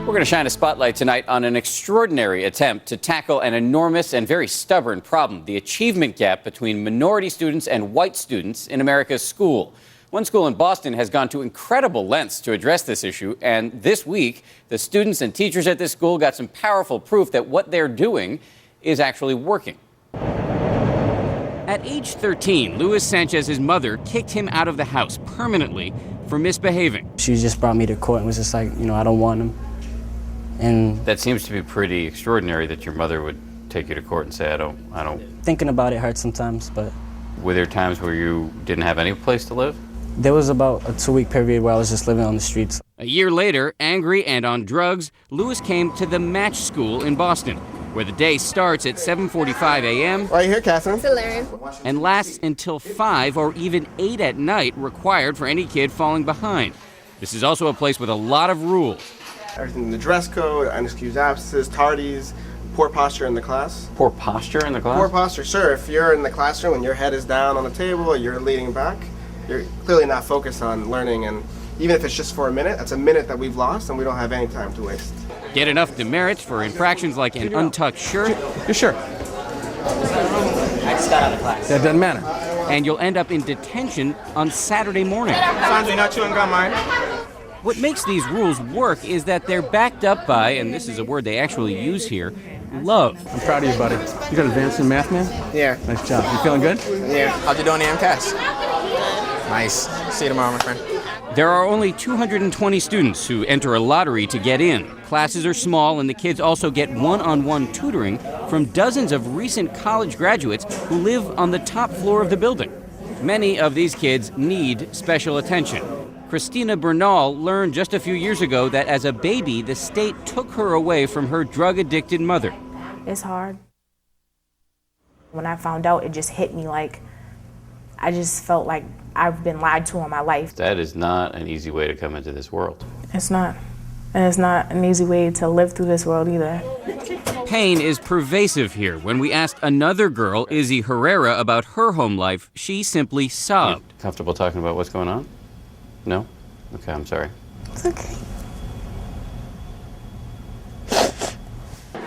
We're going to shine a spotlight tonight on an extraordinary attempt to tackle an enormous and very stubborn problem, the achievement gap between minority students and white students in America's school. One school in Boston has gone to incredible lengths to address this issue, and this week, the students and teachers at this school got some powerful proof that what they're doing is actually working. At age 13, Luis Sanchez's mother kicked him out of the house permanently for misbehaving. She just brought me to court and was just like, I don't want him. And that seems to be pretty extraordinary that your mother would take you to court and say, I don't. Thinking about it hurts sometimes, but. Were there times where you didn't have any place to live? There was about a 2-week period where I was just living on the streets. A year later, angry and on drugs, Luis came to the Match School in Boston, where the day starts at 7:45 a.m. Right here, Catherine. And lasts until 5 or even 8 at night, required for any kid falling behind. This is also a place with a lot of rules. Everything in the dress code, unexcused absences, tardies, poor posture in the class. Poor posture in the class? Poor posture, sure. If you're in the classroom and your head is down on the table, you're leaning back, you're clearly not focused on learning, and even if it's just for a minute, that's a minute that we've lost and we don't have any time to waste. Get enough demerits for infractions like an untucked shirt. Your shirt. I just got out of class. That doesn't matter. And you'll end up in detention on Saturday morning. Sanjay, not chewing gum, man. What makes these rules work is that they're backed up by, and this is a word they actually use here, love. I'm proud of you, buddy. You got advanced in math, man? Yeah. Nice job. You feeling good? Yeah. How'd you do on the MCAS? Nice. See you tomorrow, my friend. There are only 220 students who enter a lottery to get in. Classes are small, and the kids also get one-on-one tutoring from dozens of recent college graduates who live on the top floor of the building. Many of these kids need special attention. Christina Bernal learned just a few years ago that as a baby, the state took her away from her drug-addicted mother. It's hard. When I found out, it just hit me like I just felt like I've been lied to all my life. That is not an easy way to come into this world. It's not. And it's not an easy way to live through this world either. Pain is pervasive here. When we asked another girl, Izzy Herrera, about her home life, she simply sobbed. You comfortable talking about what's going on? No? Okay, I'm sorry. It's okay.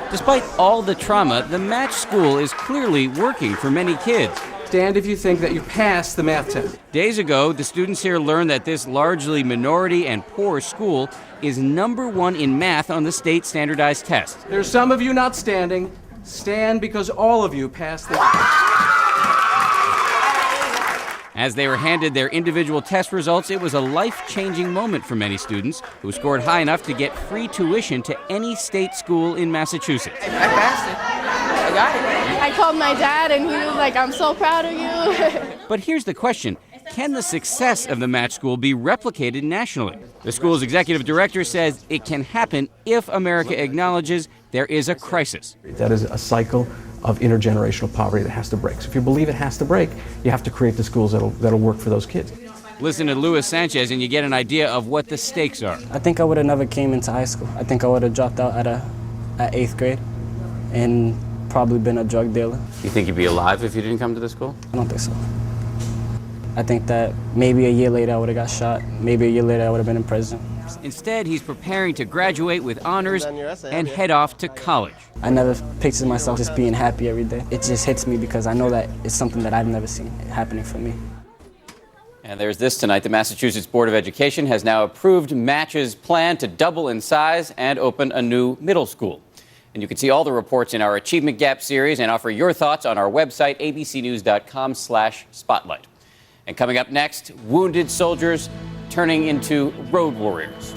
Despite all the trauma, the Match School is clearly working for many kids. Stand if you think that you passed the math test. Days ago, the students here learned that this largely minority and poor school is #1 in math on the state standardized test. There's some of you not standing. Stand because all of you passed the As they were handed their individual test results, it was a life-changing moment for many students who scored high enough to get free tuition to any state school in Massachusetts. I passed it. I got it. I called my dad and he was like, I'm so proud of you. But here's the question. Can the success of the Match School be replicated nationally? The school's executive director says it can happen if America acknowledges there is a crisis. That is a cycle of intergenerational poverty that has to break. So if you believe it has to break, you have to create the schools that'll work for those kids. Listen to Luis Sanchez and you get an idea of what the stakes are. I think I would have never came into high school. I think I would have dropped out at 8th grade and probably been a drug dealer. You think you'd be alive if you didn't come to the school? I don't think so. I think that maybe a year later I would have got shot. Maybe a year later I would have been in prison. Instead, he's preparing to graduate with honors and head off to college. I never pictured myself just being happy every day. It just hits me because I know that it's something that I've never seen happening for me. And there's this tonight. The Massachusetts Board of Education has now approved Match's plan to double in size and open a new middle school. And you can see all the reports in our Achievement Gap series and offer your thoughts on our website, abcnews.com/spotlight. And coming up next, wounded soldiers turning into road warriors.